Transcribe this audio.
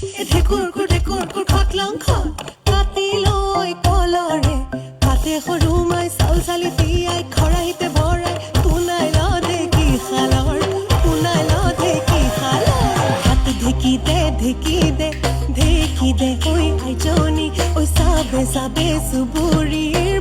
ঢেকুৰ খটলং খট কাটি লৈ কলৰে কাটে সৰু মাই চাউল চালি তিয়াই খৰাহিতে ভৰাই পুনাই ল ঢেকি শালৰ হাত ঢেকি দে ঐ আইজনী ঐ চাবে চুবুৰীৰ